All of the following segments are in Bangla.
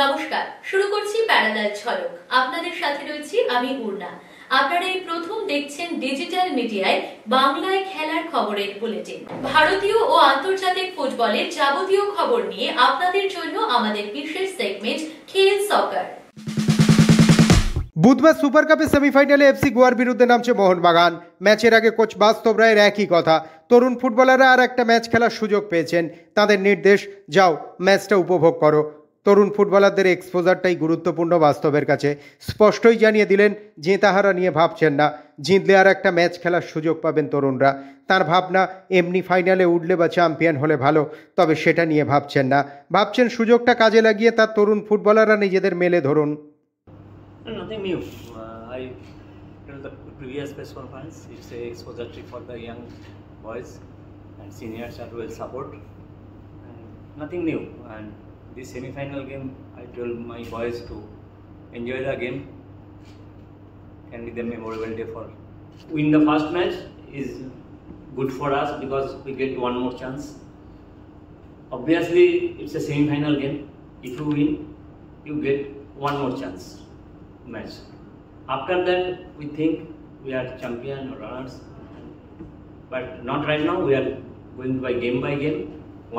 নমস্কার, শুরু করছি প্যারালাল ঝলক। আপনাদের সাথে রয়েছি আমি উর্না। আপনারা এই প্রথম দেখছেন ডিজিটাল মিডিয়ায় বাংলায় খেলার খবরের বুলেটিন। ভারতীয় ও আন্তর্জাতিক ফুটবলের যাবতীয় খবর নিয়ে আপনাদের জন্য আমাদের বিশেষ সেগমেন্ট খেল সকার। বুধবার সুপার কাপের সেমিফাইনালে এফসি গোয়ার বিরুদ্ধে নামছে মোহনবাগান। ম্যাচের আগে কোচ বাস্তব রায়ের একই কথা, তরুণ ফুটবলাররা আর একটা ম্যাচ খেলার সুযোগ পেয়েছেন। তাদের নির্দেশ, যাও ম্যাচটা উপভোগ করো। তরুণ ফুটবলারদের এক্সপোজারটাই গুরুত্বপূর্ণ বাস্তবের কাছে। স্পষ্টই জানিয়ে দিলেন জেতাহারা নিয়ে ভাবছেন না, জিতলে আর একটা ম্যাচ খেলার সুযোগ পাবেন তরুণরা। তার ভাবনা এমনি ফাইনালে উঠলে বা চ্যাম্পিয়ন হলে ভালো, তবে সেটা নিয়ে ভাবছেন না। ভাবছেন সুযোগটা কাজে লাগিয়ে তার তরুণ ফুটবলাররা নিজেদের মেলে ধরুন। Nothing new. I tell the previous press conference, it's a exposure trip for the young boys and seniors are well support. And nothing new. And this semi-final game, I told my boys to enjoy the game and give them a memorable day for. Win the first match is good for us because we get one more chance. Obviously, it's a semi-final game. If you win, you get one more chance. Match. After that, we think we are champion or runners, but not right now. We are going by game.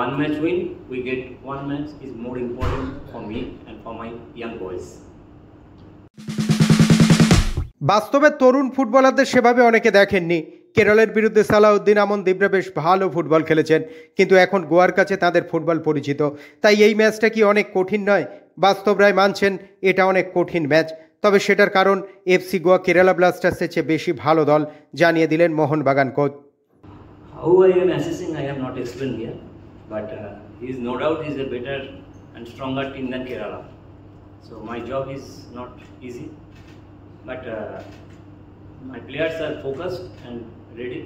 One match win, we get one match is more important for me and for my young boys. বাস্তবে তরুণ ফুটবলারদের সেভাবে অনেকে দেখেননি। কেরলের বিরুদ্ধে সালাউদ্দিন আমনদীপরা বেশ ভালো ফুটবল খেলেছেন, কিন্তু এখন গোয়ার কাছে তাদের ফুটবল পরিচিত। তাই এই ম্যাচটা কি অনেক কঠিন নয়? বাস্তব রায় মানছেন এটা অনেক কঠিন ম্যাচ, তবে সেটার কারণ এফসি গোয়া কেরালা ব্লাস্টার্সের চেয়ে বেশি ভালো দল, জানিয়ে দিলেন Mohun Bagan coach. How I am assessing, I have not explained here, but he is no doubt is a better and stronger team than Kerala. So my job is not easy, but my players are focused and ready.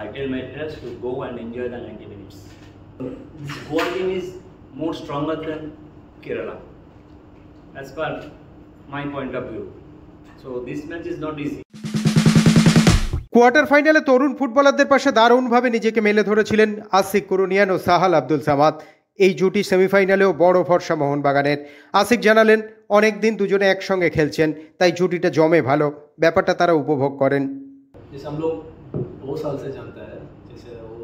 I tell my players to go and enjoy the 90 minutes. This Goa team is more stronger than Kerala, as per my point of view. So this match is not easy. Quarter ফাইনালে তরুণ ফুটবলারদের পাশে দারুণভাবে নিজেকে মেলে ধরেছিলেন আসিক কুরুনিয়ান ও সাহাল আব্দুল সামাদ। এই জুটি সেমিফাইনালেও বড় ভরসা মোহনবাগানের। আসিক জানালেন অনেক দিন দুজনে একসঙ্গে খেলছেন, তাই জুটিটা জমে ভালো, ব্যাপারটা তারা উপভোগ করেন। जैसे हम लोग 2 साल से जानता है, जैसे वो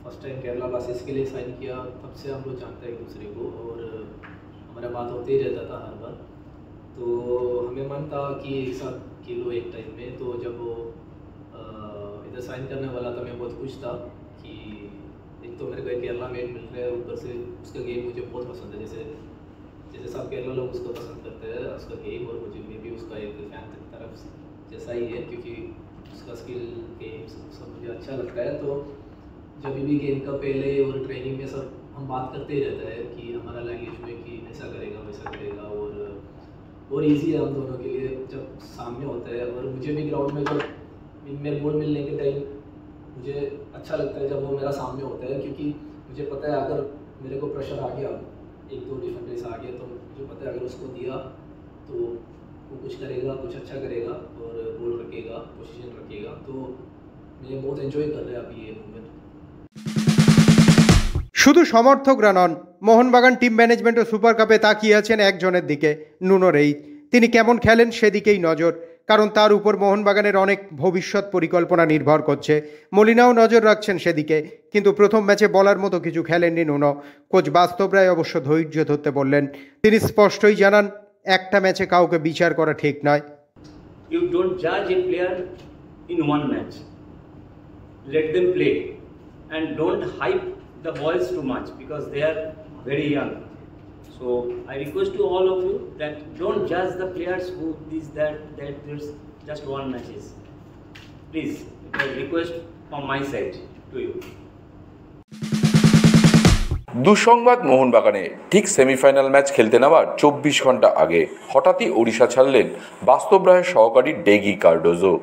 फर्स्ट टाइम केरला ब्लास्टर्स के लिए साइन किया, तब से हम लोग जानते हैं एक दूसरे को और हमारा बात होते ही रहता था हर बार। तो हमें मन था कि एक साथ खेलो एक टाइम में। तो जब वो इधर साइन करने वाला था, मैं बहुत खुश था कि एक तो मेरे को एक केरला मेट मिल रहा है, ऊपर से उसका गेम मुझे बहुत पसंद है। जैसे सब केरला लोग उसको पसंद करते हैं उसका गेम, और मुझे मैं भी उसका एक फैन की तरफ जैसा ही है, क्योंकि उसका स्किल गेम सब मुझे अच्छा लगता है। तो जब भी गेम का पहले और ट्रेनिंग में सब हम बात करते ही रहते हैं कि हमारा लैंग्वेज में कि ऐसा करेगा वैसा करेगा, और ईजी है हम दोनों के लिए जब सामने होता है। और मुझे भी ग्राउंड में जब मेरे बॉल मिलने के टाइम मुझे अच्छा लगता है जब वो मेरा सामने होता है, क्योंकि मुझे पता है अगर मेरे को प्रेशर आ गया, 1-2 डिफेंडर्स आ गया, तो मुझे पता है अगर उसको दिया तो वो कुछ करेगा, कुछ अच्छा करेगा और बॉल रखेगा, पोजीशन रखेगा। तो मैं बहुत एंजॉय कर रहा है अभी ये मूवमेंट। শুধু সমর্থকরা নন, মোহনবাগান টিম ম্যানেজমেন্ট ও সুপার কাপে তাকিয়ে আছেন একজনের দিকে, নুনো রেইত। তিনি কেমন খেলেন সেদিকেই নজর, কারণ তার উপর মোহনবাগানের অনেক ভবিষ্যৎ পরিকল্পনা নির্ভর করছে। মলিনাও নজর রাখছেন সেদিকে, কিন্তু প্রথম ম্যাচে বলার মতো কিছু খেলেননি নুনো। কোচ বাস্তব রায় অবশ্য ধৈর্য ধরতে বললেন। তিনি স্পষ্টই জানান একটা ম্যাচে কাউকে বিচার করা ঠিক নয়। You don't judge a player in one match. Let them play and don't hype the boys too much because they are very young. So I request to all of you that don't judge the players who this that there's just one matches. Please, it's a request from my side to you. দুঃসংবাদ মোহনবাগানে, ঠিক সেমিফাইনাল ম্যাচ খেলতে নেওয়ার 24 ঘন্টা আগে হঠাৎই ওড়িশা ছাড়লেন বাস্তব রায়ের সহকারী ডেগি কার্ডোজো।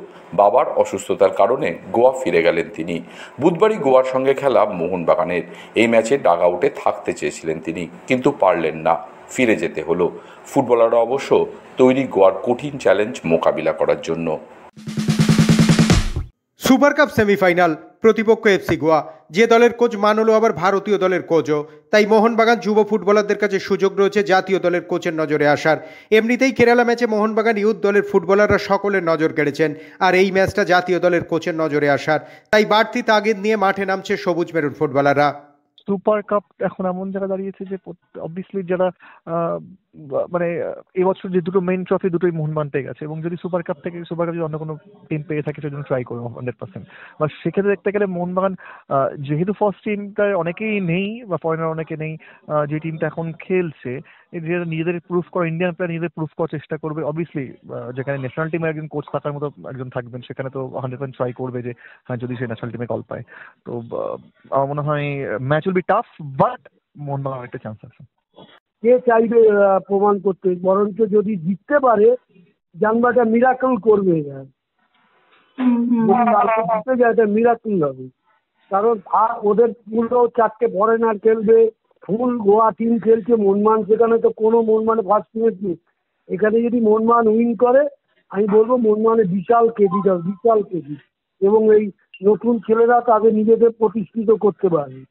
বাবার অসুস্থতার কারণে গোয়া ফিরে গেলেন তিনি। বুধবারই গোয়ার সঙ্গে খেলা মোহনবাগানের এই ম্যাচে ডাগ আউটে থাকতে চেয়েছিলেন তিনি, কিন্তু পারলেন না, ফিরে যেতে হলো। ফুটবলাররা অবশ্য তৈরি গোয়ার কঠিন চ্যালেঞ্জ মোকাবিলা করার জন্য। সুপার কাপ সেমিফাইনাল প্রতিপক্ষ এফসি গোয়া, যে দলের কোচ মানলো আবার ভারতীয় দলের কোচও। তাই মোহনবাগান যুব ফুটবলারদের কাছে সুযোগ রয়েছে জাতীয় দলের কোচের নজরে আসার। এমনিতেই কেরালা ম্যাচে মোহনবাগান ইউথ দলের ফুটবলাররা সকলের নজর কেড়েছেন, আর এই ম্যাচটা জাতীয় দলের কোচের নজরে আসার। তাই বাড়তি তাগিদ নিয়ে মাঠে নামছে সবুজ মেরুন ফুটবলাররা। সুপার কাপ এখন এমন জায়গা দাঁড়িয়েছে যে অবভিয়াসলি যারা মানে এবছর যে দুটো মেইন ট্রফি দুটোই মোহনবাগান পেয়ে গেছে, এবং যদি সুপার কাপ যদি অন্য কোনো টিম পেয়ে থাকে সেজন্য ট্রাই করবো 100%। বা সেক্ষেত্রে দেখতে গেলে মোহনবাগান যেহেতু ফার্স্ট টিমটায় অনেকেই নেই বা ফরেনার অনেকে নেই, যে টিমটা এখন খেলছে নিজেদের প্রুফ করা, ইন্ডিয়ান প্লেয়ার নিজেদের প্রুফ করার চেষ্টা করবে। অবভিয়াসলি যেখানে ন্যাশনাল টিমের একজন কোচ থাকার মতো একজন থাকবেন, সেখানে তো 100% ট্রাই করবে যে হ্যাঁ যদি সে ন্যাশনাল টিমে কল পায়। তো আমার মনে হয় match will be tough, but Mohun Bagan একটা চান্স আছে। কে চাইবে প্রমাণ করতে, বরঞ্চ যদি জিততে পারে জানবাটা মিরাকল করবে, জিতে যায় এটা মিরাকল হবে। কারণ ওদের পুরো 4টে ফরেনার খেলবে, ফুল গোয়া টিম খেলছে, মোহনবাগান সেখানে তো কোনো মোহনবাগান ফার্স্ট টিমের টিম। এখানে যদি মোহনবাগান উইন করে আমি বলবো মোহনবাগানের বিশাল কেজি, এবং এই নতুন ছেলেরা তাদের নিজেদের প্রতিষ্ঠিত করতে পারবে।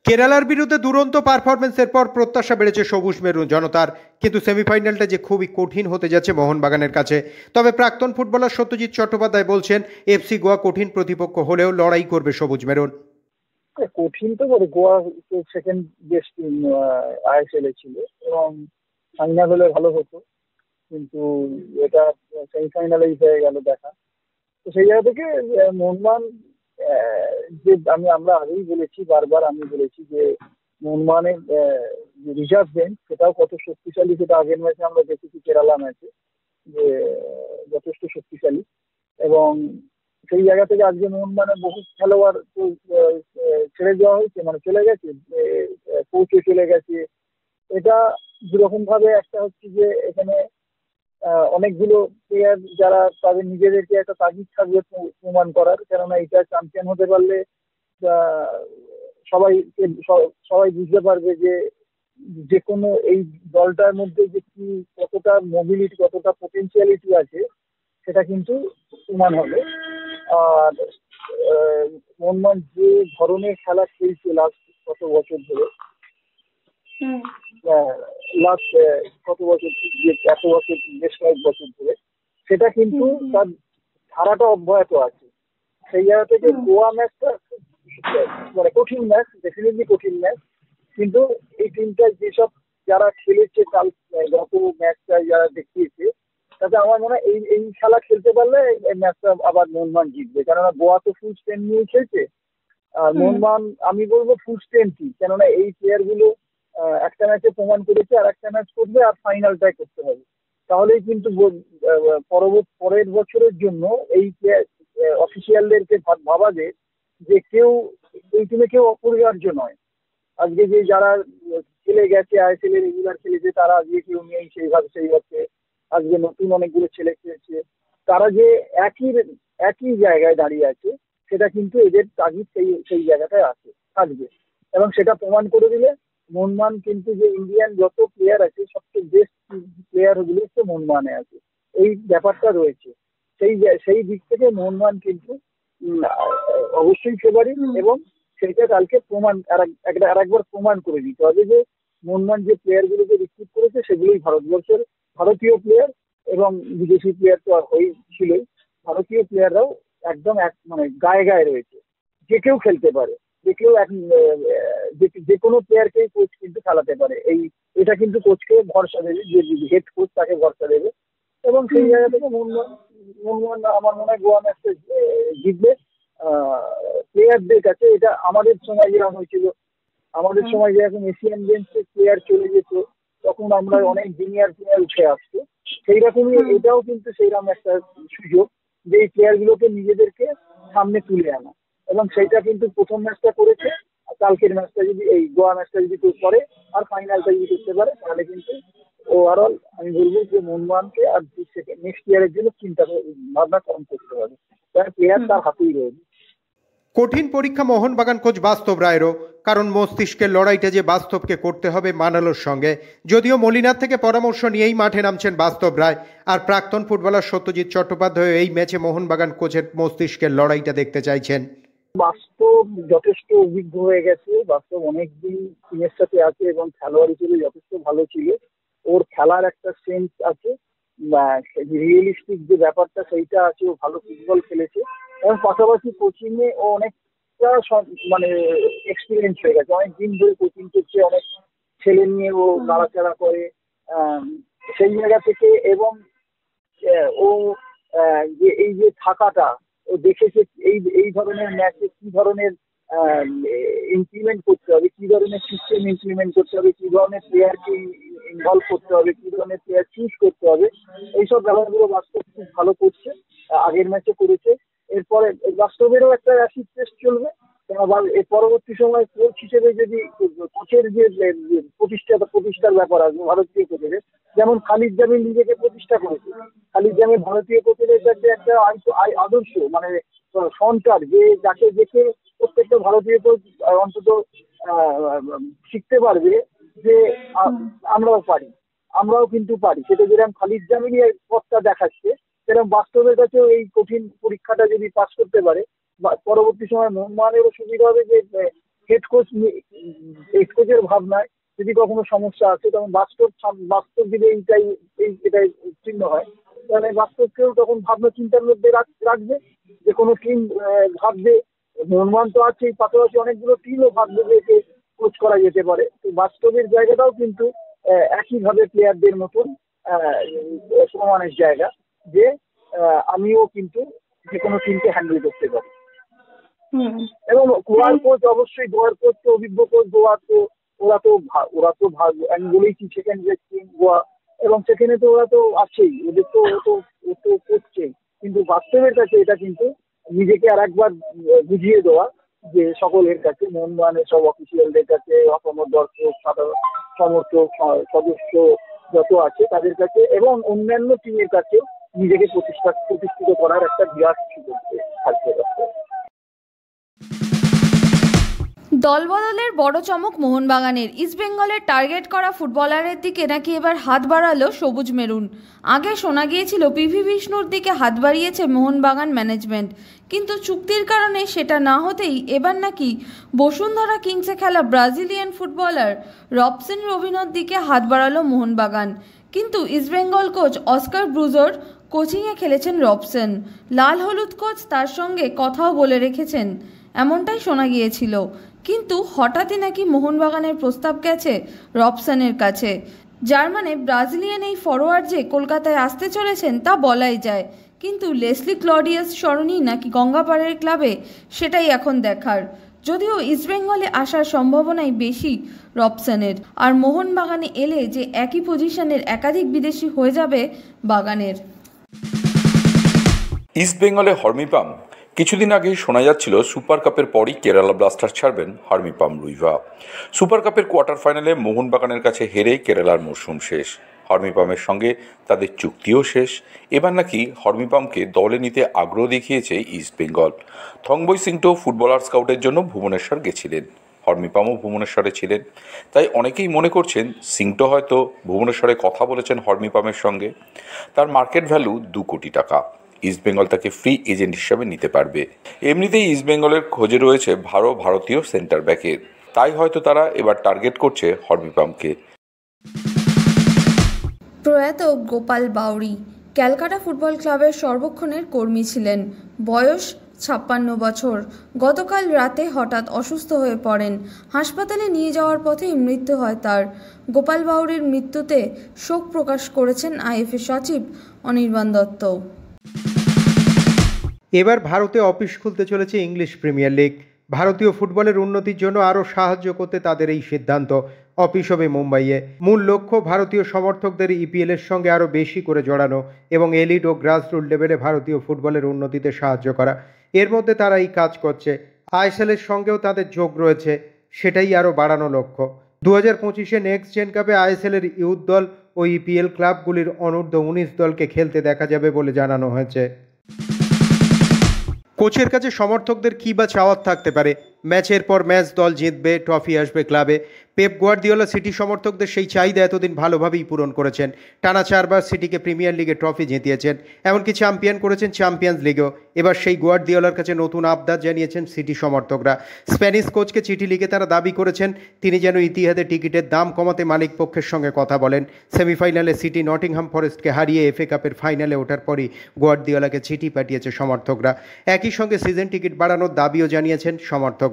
কেরালার বিরুদ্ধে দুরন্ত পারফরমেন্সের পর প্রত্যাশা বেড়েছে সবুজ মেরুন জনতার, কিন্তু সেমিফাইনালটা যে খুবই কঠিন হতে যাচ্ছে মোহনবাগানের কাছে। তবে প্রাক্তন ফুটবলার সত্যজিৎ চট্টোপাধ্যায় বলছেন এফসি গোয়া কঠিন প্রতিপক্ষ হলেও লড়াই করবে সবুজ মেরুন। কঠিন তো করে, Goa second best team ISL ছিল এবং ফাইনাল হলে ভালো হতো, কিন্তু এটা সেমিফাইনালেই হয়ে গেল দেখা। তো সেই জায়গা থেকে মোহনবাগান যে আমরা আগেই বলেছি, বারবার আমি বলেছি যে মোহনবাগানের যে রিজার্ভ বেঞ্চ সেটাও কত শক্তিশালী, সেটা আগের ম্যাচে আমরা দেখেছি কেরালা ম্যাচে যে যথেষ্ট শক্তিশালী। এবং সেই জায়গা থেকে আজকে মোহনবাগানের বহু খেলোয়াড় ছেড়ে দেওয়া হয়েছে, মানে চলে গেছে, কোচও চলে গেছে। এটা দুরকম ভাবে, একটা হচ্ছে যে এখানে অনেকগুলো প্লেয়ার যারা তাদের নিজেদেরকে একটা তাগিদ থাকবে প্রমাণ করার, কেননা এটা চ্যাম্পিয়ন হতে পারলে সবাই বুঝতে পারবে যে কোনো এই দলটার মধ্যে যে কি কতটা মোবিলিটি, কতটা পোটেনশিয়ালিটি আছে সেটা কিন্তু প্রমাণ হবে। আর মোহনবাগান যে ধরনের খেলা খেলছে লাস্ট কত বছর ধরে, এত বছর, বেশ কয়েক বছর ধরে, সেটা কিন্তু তার ধারাটা অব্যাহত আছে। সেই জায়গা থেকে গোয়া ম্যাচটা মানে কঠিন ম্যাচ, ডেফিনেটলি কঠিন ম্যাচ, কিন্তু এই টিমটা যেসব যারা খেলেছে কাল গত ম্যাচটা যারা দেখিয়েছে, তাতে আমার মনে হয় এই খেলা খেলতে পারলে এই ম্যাচটা আবার মোহনবাগান জিতবে। কেননা গোয়া তো ফুল স্ট্রেন্থ নিয়ে খেলছে, আর মোহনবাগান আমি বলবো ফুল স্ট্রেন্থই, কেননা এই প্লেয়ারগুলো একটা ম্যাচে প্রমাণ করেছে, আর একটা ম্যাচ করবে, আর ফাইনালটাই করতে হবে। তাহলেই কিন্তু পরের বছরের জন্য এই অফিসিয়ালদেরকে ভাবা যে কেউ এই টিমে কেউ অপরিহার্য নয়। আজকে যে যারা খেলে গেছে আইএসএল এর রেগুলার খেলেছে, তারা আজকে কেউ নেই সেইভাবে আজকে নতুন অনেকগুলো ছেলে খেলেছে, তারা যে একই জায়গায় দাঁড়িয়ে আছে, সেটা কিন্তু এদের তাগিদ সেই জায়গাটায় থাকবে। এবং সেটা প্রমাণ করে দিলে মোহনবাগান কিন্তু যে ইন্ডিয়ান যত প্লেয়ার আছে সবচেয়ে বেস্ট প্লেয়ার গুলো হচ্ছে মোহনবাগানে আছে, এই ব্যাপারটা রয়েছে। সেই দিক থেকে মোহনবাগান কিন্তু অবশ্যই ফেভারিট, এবং সেইটা কালকে আরেকবার প্রমাণ করে দিতে হবে যে মোহনবাগান যে প্লেয়ার গুলোকে রিক্রুট করেছে সেগুলোই ভারতীয় প্লেয়ার, এবং বিদেশি প্লেয়ার তো আর ছিলই, ভারতীয় প্লেয়াররাও একদম মানে গায়ে রয়েছে, যে কেউ খেলতে পারে, যে কোনো প্লেয়ারকেই কোচ কিন্তু খেলাতে পারে। এটা কিন্তু কোচকে ভরসা দেবে, যে হেড কোচ তাকে ভরসা দেবে। এবং সেই জায়গা থেকে মোহনবাগান আমার মনে হয় গোয়া ম্যাচটা জিতবে। প্লেয়ারদের কাছে এটা আমাদের সময় যেরকম হয়েছিল, আমাদের সময় যেরকম এশিয়ান গেমসে প্লেয়ার চলে যেত, তখন আমরা অনেক জুনিয়র উঠে আসতো, সেই রকমই এটাও কিন্তু সেইরকম একটা সুযোগ যে এই প্লেয়ার গুলোকে নিজেদেরকে সামনে তুলে আনা। এবং সেইটা কিন্তু প্রথম ম্যাচটা করেছে, কালকের ম্যাচটা যদি এই গোয়া ম্যাচটা যদি কেউ করে আর ফাইনালটা যদি করতে পারে, তাহলে কিন্তু ওভারঅল আমি বলবো যে মোহনবাগানকে আর নেক্সট ইয়ারের জন্য চিন্তা ভাবনা কম করতে হবে, কারণ প্লেয়ার তার হাতেই রয়েছে। কঠিন পরীক্ষা মোহনবাগান কোচ বাস্তব রায়েরও, কারণ মস্তিষ্কের লড়াইটা যে বাস্তবকে করতে হবে মানালোর সঙ্গে। যদিও মলিনাথ থেকে পরামর্শ নিয়েই মাঠে নামছেন বাস্তব রায়, আর প্রাক্তন ফুটবলার সত্যজিৎ চট্টোপাধ্যায় এই ম্যাচে মোহনবাগান কোচের মস্তিষ্কের লড়াইটা দেখতে চাইছেন। বাস্তব যথেষ্ট অভিজ্ঞ হয়ে গেছে, বাস্তব অনেকদিন টিমের সাথে আছে এবং খেলোয়াড় হিসেবে যথেষ্ট ভালো ছিল। ওর খেলার একটা সেন্স আছে, রিয়েলিস্টিক যে ব্যাপারটা সেইটা আছে, ও ভালো ফুটবল খেলেছে এবং পাশাপাশি কোচিংয়ে ও অনেকটা মানে এক্সপিরিয়েন্স হয়ে গেছে, অনেক দিন ধরে কোচিং করছে, অনেক ছেলে নিয়ে ও নাড়াচাড়া করে সেই জায়গা থেকে। এবং ও যে এই যে থাকাটা ও দেখেছে এই ধরনের ম্যাচে কি ধরনের ইমপ্লিমেন্ট করতে হবে, কি ধরনের সিস্টেম ইমপ্লিমেন্ট করতে হবে, কি ধরনের প্লেয়ারকে ইনভলভ করতে হবে, কি ধরনের প্লেয়ার চুজ করতে হবে, এইসব ব্যাপারগুলো বাস্তব খুব ভালো করছে, আগের ম্যাচে করেছে। এরপরে বাস্তবেরও একটা অ্যাসিড টেস্ট চলবে, এর পরবর্তী সময় কোচ হিসেবে যদি কোচের যে প্রতিষ্ঠার ব্যাপার আসবে ভারতীয় কোচের, যেমন খালিদ জামিল নিজেকে প্রতিষ্ঠা করেছে। খালিদ জামিল ভারতীয় কোচের কাছে একটা আদর্শ, মানে সন্তান, যে যাকে দেখে প্রত্যেকটা ভারতীয় কোচ অন্তত শিখতে পারবে যে আমরাও কিন্তু পারি। সেটা যেরকম খালিদ জামিল এই পথটা দেখাচ্ছে, সেরকম বাস্তবের কাছেও এই কঠিন পরীক্ষাটা যদি পাস করতে পারে, পরবর্তী সময় মোহনবাগানেরও সুবিধা হবে যে হেড কোচের ভাবনায় যদি কখনো সমস্যা আছে, তখন বাস্তব যদি এটাই উত্তীর্ণ হয়, তাহলে বাস্তবকেও তখন ভাবনা চিন্তার মধ্যে রাখবে যে কোনো টিম ভাববে, মোহনবাগান তো আছে, পাশাপাশি অনেকগুলো টিমও ভাববে যে একে কোচ করা যেতে পারে। তো বাস্তবের জায়গাটাও কিন্তু একইভাবে প্লেয়ারদের মতন সমানের জায়গা, যে আমিও কিন্তু যে কোনো টিমকে হ্যান্ডেল করতে পারি। এবং গোয়ার কোচ, অবশ্যই গোয়ার কোচ তো অভিজ্ঞ কোচ, ওরা তো আমি বলেইছি সেকেন্ড বেস্ট টিম গোয়া, এবং সেখানে তো ওরা তো আছেই, ওদের তো করছেই। কিন্তু বাস্তবের কাছে এটা কিন্তু নিজেকে আর একবার বুঝিয়ে দেওয়া যে সকলের কাছে, মোহনবাগানের সব অফিসিয়ালদের কাছে, অসম দর্শক, সাধারণ সমর্থক, সদস্য যত আছে তাদের কাছে, এবং অন্যান্য টিমের কাছে নিজেকে প্রতিষ্ঠিত করার একটা বিরাট সুযোগ থাকবে। দলবদলের বড় চমক মোহনবাগানের। ইস্টবেঙ্গলের টার্গেট করা ফুটবলারের দিকে নাকি এবার হাত বাড়ালো সবুজ মেরুন। আগে শোনা গিয়েছিল পিভি বিষ্ণুর দিকে হাত বাড়িয়েছে মোহনবাগান ম্যানেজমেন্ট, কিন্তু চুক্তির কারণে সেটা না হতেই এবার নাকি বসুন্ধরা কিংসে খেলা ব্রাজিলিয়ান ফুটবলার রবসন রবিনোর দিকে হাত বাড়ালো মোহনবাগান। কিন্তু ইস্টবেঙ্গল কোচ অস্কার ব্রুজোর কোচিংয়ে খেলেছেন রবসন। লাল হলুদ কোচ তার সঙ্গে কথাও বলে রেখেছেন, এমনটাই শোনা গিয়েছিল। কিন্তু হঠাৎই নাকি মোহনবাগানের প্রস্তাব গেছে রবসনের কাছে, যার মানে ব্রাজিলিয়ান এই ফরোয়ার্ড যে কলকাতায় আসতে চলেছেন তা বলাই যায়। কিন্তু লেসলি ক্লডিয়াস সরণি নাকি গঙ্গাপাড়ের ক্লাবে, সেটাই এখন দেখার। যদিও ইস্টবেঙ্গলে আসার সম্ভাবনাই বেশি রবসনের, আর মোহনবাগানে এলে যে একই পজিশনের একাধিক বিদেশি হয়ে যাবে বাগানের। ইস্টবেঙ্গলে হর্মিপাম। কিছুদিন আগে শোনা যাচ্ছিল সুপার কাপের পরই কেরালা ব্লাস্টার্স ছাড়বেন হর্মিপাম রুইভা। সুপার কাপের কোয়ার্টার ফাইনালে মোহনবাগানের কাছে হেরে কেরালার মরশুম শেষ। হর্মিপামের সঙ্গে তাদের চুক্তিও শেষ। এবার নাকি হর্মিপামকে দলে নিতে আগ্রহ দেখিয়েছে ইস্টবেঙ্গল। থংবই সিংটো ফুটবলার স্কাউটের জন্য ভুবনেশ্বর গেছিলেন, হর্মিপামও ভুবনেশ্বরে ছিলেন। তাই অনেকেই মনে করছেন সিংটো হয়তো ভুবনেশ্বরে কথা বলেছেন হর্মিপামের সঙ্গে। তার মার্কেট ভ্যালু 2 কোটি টাকা। ইস্টবেঙ্গল তাকে ফ্রি এজেন্ট হিসাবে নিতে পারবে। এমনিতেই ইস্টবেঙ্গলের খোঁজে রয়েছে ভারতীয় সেন্টার ব্যাকের, তাই হয়তো তারা এবার টার্গেট করছে হর্মিপামকে। প্রয়াত গোপাল বাউরি ক্যালকাটা ফুটবল ক্লাবের সর্বক্ষণের কর্মী ছিলেন। বয়স 56 বছর। গতকাল রাতে হঠাৎ অসুস্থ হয়ে পড়েন। হাসপাতালে নিয়ে যাওয়ার পথেই মৃত্যু হয় তার। গোপাল বাউরির মৃত্যুতে শোক প্রকাশ করেছেন আইএফএ সচিব অনির্বাণ দত্ত। এবার ভারতে অফিস খুলতে চলেছে ইংলিশ প্রিমিয়ার লিগ। ভারতীয় ফুটবলের উন্নতির জন্য আরও সাহায্য করতে তাদের এই সিদ্ধান্ত। অফিস হবে মুম্বাইয়ে। মূল লক্ষ্য ভারতীয় সমর্থকদের ইপিএলের সঙ্গে আরও বেশি করে জড়ানো এবং এলিট ও গ্রাসরুট লেভেলে ভারতীয় ফুটবলের উন্নতিতে সাহায্য করা। এর মধ্যে তারা এই কাজ করছে। আইএসএলের সঙ্গেও তাদের যোগ রয়েছে, সেটাই আরও বাড়ানো লক্ষ্য। 2025-এ নেক্সট জেন কাপে আইএসএলের ইউথ দল ও ইপিএল ক্লাবগুলির অনূর্ধ্ব 19 দলকে খেলতে দেখা যাবে বলে জানানো হয়েছে। কোচের কাছে সমর্থকদের কী বা চাওয়ার থাকতে পারে? ম্যাচের পর ম্যাচ দল জিতবে, ট্রফি আসবে ক্লাবে। পেপ গুয়ার্দিওলা সিটি সমর্থকদের সেই চাহিদা এতদিন ভালোভাবেই পূরণ করেছেন। টানা 4 বার সিটিকে প্রিমিয়ার লিগে ট্রফি জিতিয়েছেন, এমনকি চ্যাম্পিয়ন করেছেন চ্যাম্পিয়ন্স লিগেও। এবার সেই গুয়ার্দিওলার কাছে নতুন আবদার জানিয়েছেন সিটি সমর্থকরা। স্প্যানিশ কোচকে চিঠি লিখে তারা দাবি করেছেন তিনি যেন ইতিহাদে টিকিটের দাম কমাতে মালিক পক্ষের সঙ্গে কথা বলেন। সেমিফাইনালে সিটি নটিংহাম ফরেস্টকে হারিয়ে এফএ কাপের ফাইনালে ওঠার পরই গুয়ার্দিওলাকে চিঠি পাঠিয়েছে সমর্থকরা। একই সঙ্গে সিজন টিকিট বাড়ানোর দাবিও জানিয়েছেন সমর্থকরা।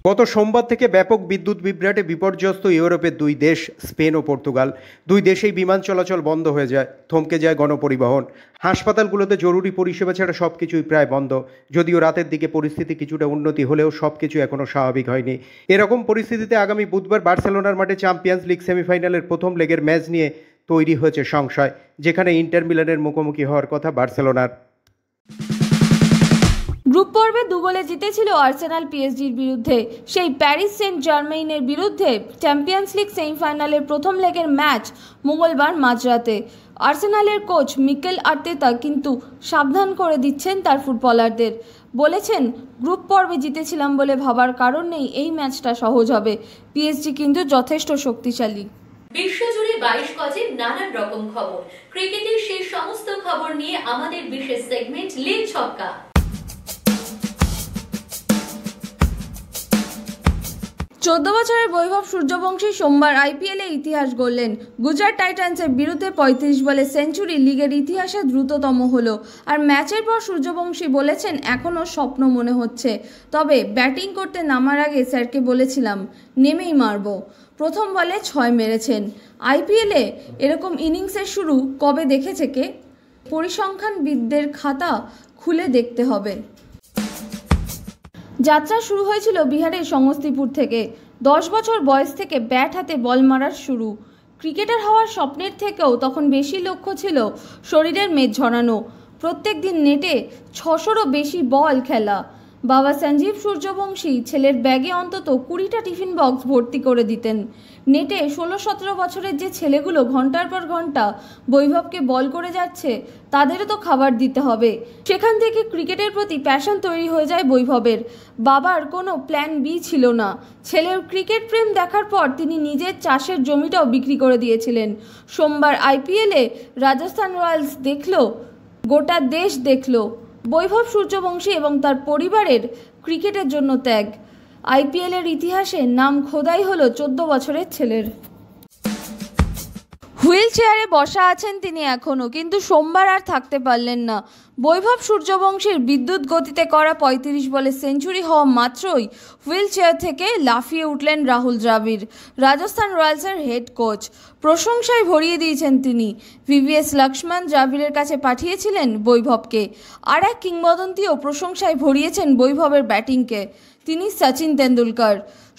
গত সোমবার থেকে ব্যাপক বিদ্যুৎ বিভ্রাটে বিপর্যস্ত ইউরোপের 2 দেশ স্পেন ও পর্তুগাল। 2 দেশেই বিমান চলাচল বন্ধ হয়ে যায়, থমকে যায় গণপরিবহন। হাসপাতালগুলোতে জরুরি পরিষেবা ছাড়া সব কিছুই প্রায় বন্ধ। যদিও রাতের দিকে পরিস্থিতি কিছুটা উন্নতি হলেও সব কিছু এখনও স্বাভাবিক হয়নি। এরকম পরিস্থিতিতে আগামী বুধবার বার্সেলোনার মাঠে চ্যাম্পিয়ন্স লিগ সেমিফাইনালের প্রথম লেগের ম্যাচ নিয়ে তৈরি হয়েছে সংশয়, যেখানে ইন্টার মিলানের মুখোমুখি হওয়ার কথা বার্সেলোনার। গ্রুপ পর্বে 2 গোলে জিতেছিল আর্সেনাল পিএসজির বিরুদ্ধে। সেই প্যারিস সেন্ট জার্মেইনের বিরুদ্ধে চ্যাম্পিয়ন্স লিগ সেমিফাইনালের প্রথম লেগের ম্যাচ মঙ্গলবার মাঝরাতে। আর্সেনালের কোচ মিকেল আর্তেতা কিন্তু সাবধান করে দিচ্ছেন তার ফুটবলারদের। বলেছেন, গ্রুপ পর্বে জিতেছিলাম বলে ভাবার কারণ নেই এই ম্যাচটা সহজ হবে। পিএসজি কিন্তু যথেষ্ট শক্তিশালী। বিশ্বজুড়ে 22 গজে নানান রকম খবর। ক্রিকেটের সেই সমস্ত খবর নিয়ে আমাদের বিশেষ সেগমেন্ট লীগ ছক্কা। 14 বছরের বৈভব সূর্যবংশী সোমবার আইপিএলে ইতিহাস গড়লেন। গুজরাট টাইটান্সের বিরুদ্ধে 35 বলে সেঞ্চুরি লিগের ইতিহাসে দ্রুততম হলো। আর ম্যাচের পর সূর্যবংশী বলেছেন, এখনও স্বপ্ন মনে হচ্ছে, তবে ব্যাটিং করতে নামার আগে স্যারকে বলেছিলাম নেমেই মারব। প্রথম বলে 6 মেরেছেন। আইপিএলে এরকম ইনিংসের শুরু কবে দেখেছে কে? পরিসংখ্যানবিদদের খাতা খুলে দেখতে হবে। যাত্রা শুরু হয়েছিল বিহারের সমস্তিপুর থেকে। 10 বছর বয়স থেকে ব্যাট হাতে বল মারার শুরু। ক্রিকেটার হওয়ার স্বপ্নের থেকেও তখন বেশি লক্ষ্য ছিল শরীরের মেদ ঝরানো। প্রত্যেক দিন নেটে 600রও বেশি বল খেলা। বাবা সঞ্জীব সূর্যবংশী ছেলের ব্যাগে অন্তত 20টা টিফিন বক্স ভর্তি করে দিতেন। নেটে 16-17 বছরের যে ছেলেগুলো ঘন্টার পর ঘন্টা বৈভবকে বল করে যাচ্ছে, তাদেরও তো খাবার দিতে হবে। সেখান থেকে ক্রিকেটের প্রতি প্যাশন তৈরি হয়ে যায় বৈভবের। বাবার কোনো প্ল্যান বি ছিল না। ছেলের ক্রিকেট প্রেম দেখার পর তিনি নিজের চাষের জমিটাও বিক্রি করে দিয়েছিলেন। সোমবার আইপিএলে রাজস্থান রয়্যালস দেখল, গোটা দেশ দেখল বৈভব সূর্যবংশী এবং তার পরিবারের ক্রিকেটের জন্য ত্যাগ। আইপিএলের ইতিহাসে নাম খোদাই হলো 14 বছরের ছেলের। হুইল চেয়ারে বসা আছেন তিনি এখনও, কিন্তু সোমবার আর থাকতে পারলেন না। বৈভব সূর্যবংশীর বিদ্যুৎ গতিতে করা 35 বলে সেঞ্চুরি হওয়া মাত্রই হুইল চেয়ার থেকে লাফিয়ে উঠলেন রাহুল দ্রাবিড়, রাজস্থান রয়্যালসের হেড কোচ। প্রশংসায় ভরিয়ে দিয়েছেন তিনি। ভিভিএস লক্ষ্মণ দ্রাবিড়ের কাছে পাঠিয়েছিলেন বৈভবকে। আর এক কিংবদন্তিও প্রশংসায় ভরিয়েছেন বৈভবের ব্যাটিংকে, তিনি সচিন তেন্ডুলকর।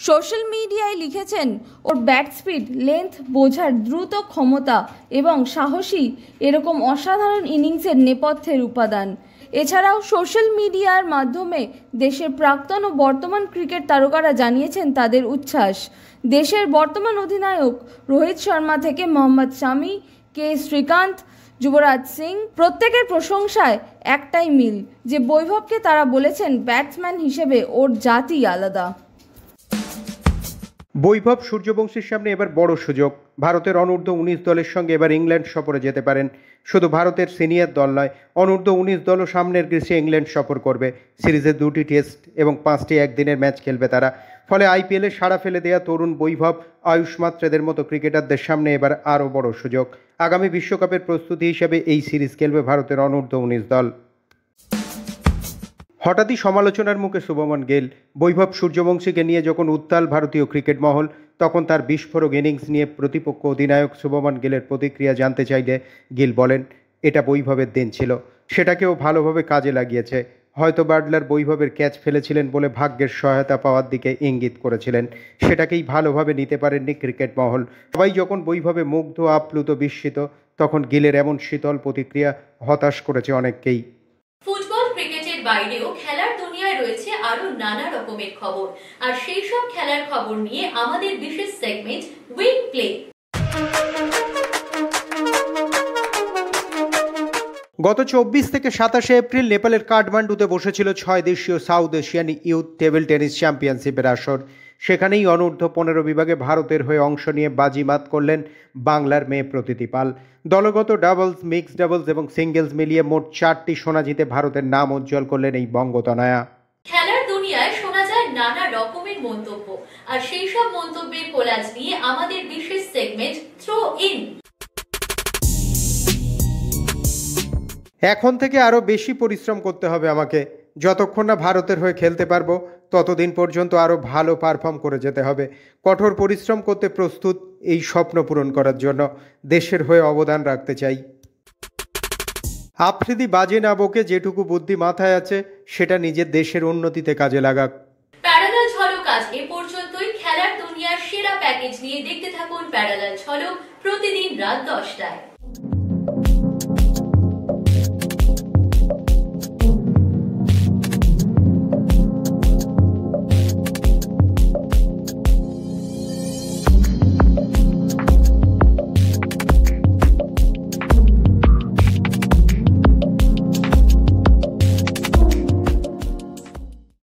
সোশ্যাল মিডিয়ায় লিখেছেন, ওর ব্যাট স্পিড, লেন্থ বোঝার দ্রুত ক্ষমতা এবং সাহসী এরকম অসাধারণ ইনিংসের নেপথ্যের উপাদান। এছাড়াও সোশ্যাল মিডিয়ার মাধ্যমে দেশের প্রাক্তন ও বর্তমান ক্রিকেট তারকারা জানিয়েছেন তাদের উচ্ছ্বাস। দেশের বর্তমান অধিনায়ক রোহিত শর্মা থেকে মোহাম্মদ শামি, কে শ্রীকান্ত, যুবরাজ সিং, প্রত্যেকের প্রশংসায় একটাই মিল যে বৈভবকে তারা বলেছেন ব্যাটসম্যান হিসেবে ওর জাতি আলাদা। বৈভব সূর্যবংশীর সামনে এবার বড় সুযোগ। ভারতের অনূর্ধ্ব 19 দলের সঙ্গে এবার ইংল্যান্ড সফরে যেতে পারেন। শুধু ভারতের সিনিয়র দল নয়, অনূর্ধ্ব 19 দলও সামনের গ্রীষ্মে ইংল্যান্ড সফর করবে। সিরিজে 2টি টেস্ট এবং 5টি একদিনের ম্যাচ খেলবে তারা। ফলে আইপিএলে সাড়া ফেলে দেয়া তরুণ বৈভব, আয়ুষ মাত্রেদের মতো ক্রিকেটারদের সামনে এবার আরও বড় সুযোগ। আগামী বিশ্বকাপের প্রস্তুতি হিসেবে এই সিরিজ খেলবে ভারতের অনূর্ধ্ব 19 দল। হঠাৎই সমালোচনার মুখে শুভমন গিল। বৈভব সূর্যবংশীকে নিয়ে যখন উত্তাল ভারতীয় ক্রিকেট মহল, তখন তার বিস্ফোরক ইনিংস নিয়ে প্রতিপক্ষ অধিনায়ক শুভমন গিলের প্রতিক্রিয়া জানতে চাইলে গিল বলেন, এটা বৈভবের দিন ছিল, সেটাকেও ভালোভাবে কাজে লাগিয়েছে। হয়তো বাটলার বৈভবের ক্যাচ ফেলেছিলেন বলে ভাগ্যের সহায়তা পাওয়ার দিকে ইঙ্গিত করেছিলেন। সেটাকেই ভালোভাবে নিতে পারেননি ক্রিকেট মহল। সবাই যখন বৈভবে মুগ্ধ, আপ্লুত, বিস্মিত, তখন গিলের এমন শীতল প্রতিক্রিয়া হতাশ করেছে অনেককেই। ফুটবল ক্রিকেটের বাইরেও খেলার দুনিয়ায় রয়েছে আরো নানা রকমের খবর, আর সেই সব খেলার খবর নিয়ে আমাদের বিশেষ সেগমেন্ট উইং প্লে। গত 24 থেকে 27 এপ্রিল নেপালের কাঠমান্ডুতে বসেছিল 6 দেশীয় south Asian youth table tennis চ্যাম্পিয়নশিপের আসর। সেখানেই অনূর্ধ্ব 15 বিভাগে ভারতের হয়ে অংশ নিয়ে বাজিমাত করলেন বাংলার মেয়ে প্রতীতি পাল। দলগত ডাবলস, মিক্সড ডাবলস এবং সিঙ্গেলস মিলিয়ে মোট 4টি সোনা জিতে ভারতের নাম উজ্জ্বল করলেন এই বঙ্গতনয়া। খেলার দুনিয়ায় শোনা যায় নানা রকমের মন্তব্য, আর সেই সব মন্তব্যের কোলাজ নিয়ে আমাদের বিশেষ সেগমেন্ট থ্রো ইন। এখন থেকে আরও বেশি পরিশ্রম করতে হবে আমাকে। যতক্ষণ না ভারতের হয়ে খেলতে পারবো ততদিন পর্যন্ত আরও ভালো পারফর্ম করে যেতে হবে। কঠোর পরিশ্রম করতে প্রস্তুত এই স্বপ্ন পূরণ করার জন্য। দেশের হয়ে অবদান রাখতে চাই। আফ্রিদি বাজে না বকে যেটুকু বুদ্ধি মাথায় আছে সেটা নিজের দেশের উন্নতিতে কাজে লাগাক। প্যারালাল ঝলক আজ এ পর্যন্তই। খেলার দুনিয়ার সেরা প্যাকেজ নিয়ে দেখতে থাকুন প্যারালাল ঝলক প্রতিদিন রাত 10টায়।